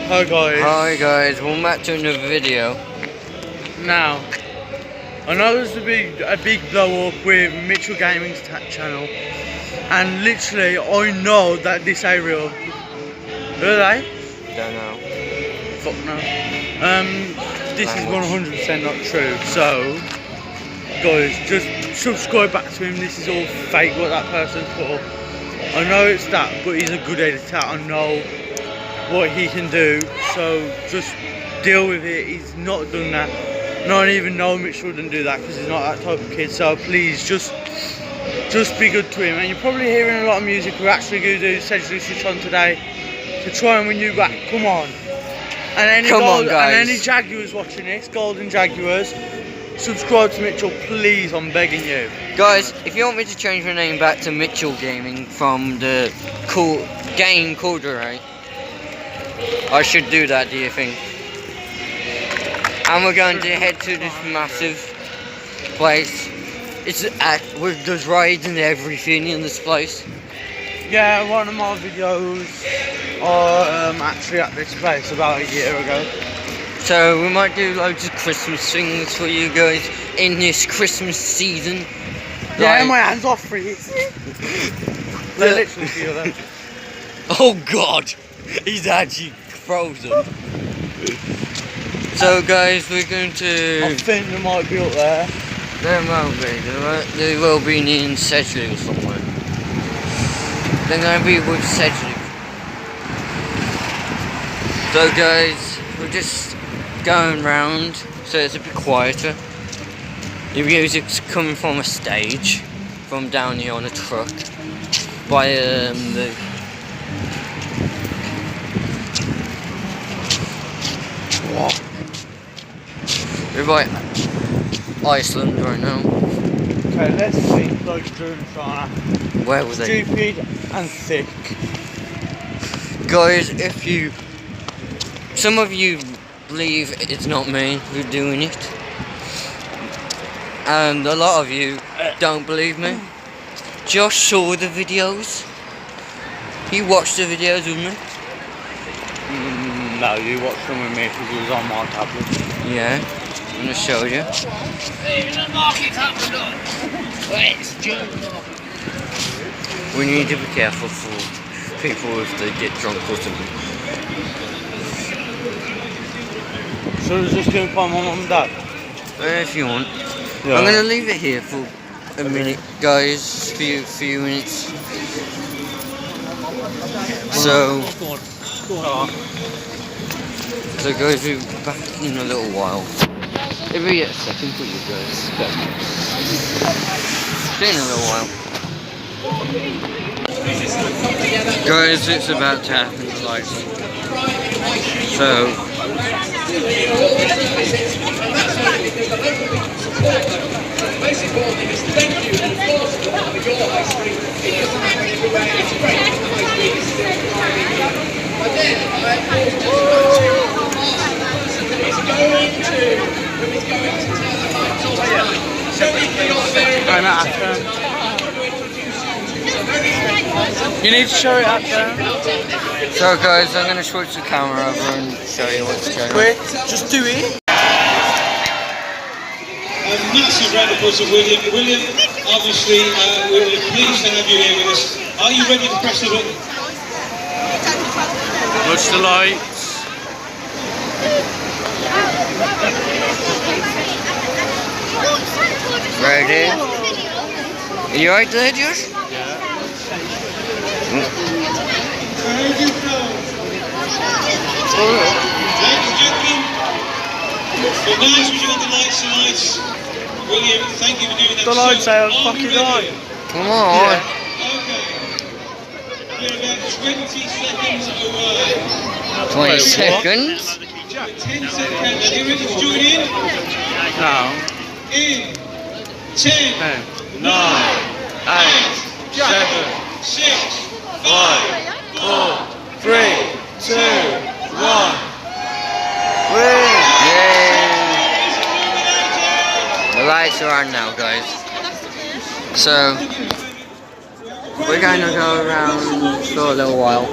Hi guys. Hi guys, welcome back to another video. Now, I know there's a big blow up with Mitchell Gaming's channel, and literally I know that this ain't real. Who are they? Don't know. Fuck no. This is 100% not true. So, guys, just subscribe back to him. This is all fake what that person's put up. I know it's that, but he's a good editor. I know what he can do, so just deal with it. He's not done that. No, I even know Mitchell wouldn't do that because he's not that type of kid. So please, just be good to him. And you're probably hearing a lot of music. We're actually going to do Sedgley Switch on today to try and win you back. Come on. And any guys. And any Jaguars watching this, Golden Jaguars, subscribe to Mitchell, please. I'm begging you. Guys, if you want me to change my name back to Mitchell Gaming from the game Corduroy, I should do that, do you think? And we're going to head to this massive place. There's rides and everything in this place. Yeah, one of my videos are actually at this place about a year ago. So we might do loads of Christmas things for you guys in this Christmas season. Yeah, my hands are freezing. They literally feel them. Oh God, he's actually frozen. So guys, we're going to... I think they might be up there. There won't be. They will be in Sedgley or somewhere. They're going to be with Sedgley. So guys, we're just going round, so it's a bit quieter. The music's coming from a stage, from down here on a truck, by the... What? We're by Iceland right now. Okay, let's think like Drew Shana. Where were they? Stupid and thick. Guys, some of you believe it's not me who's doing it, and a lot of you don't believe me. Josh saw the videos. He watched the videos with me. No, you watched them with me because it was on my tablet. Yeah, I'm gonna show you. We need to be careful for people if they get drunk or something. So I was just going to find my mum and dad? If you want. Yeah. I'm gonna leave it here for a minute, guys. Few minutes. So guys, we'll be back in a little while. Every second for you guys. See you in a little while. Guys, it's about to happen, like. So You need to show it up there. So guys, I'm going to switch the camera over and show you what's going on. Quick, just do it. A massive round of applause to William. William, obviously, we're pleased to have you here with us. Are you ready to press the button? Watch the lights. Ready? Are you right there, Josh? Ladies and gentlemen, the nice switching on the lights tonight. William, thank you for doing that. The lights so are you fucking ready? on. Come on. Yeah. Okay. We're about 20 seconds away. 20 seconds. 10 seconds. Are you ready to join in? No. In 10, 9, 8, 7, 6, 5, 4, 3, 2, 1. Win! Yay! The lights are on now, guys. So we're going to go around for a little while.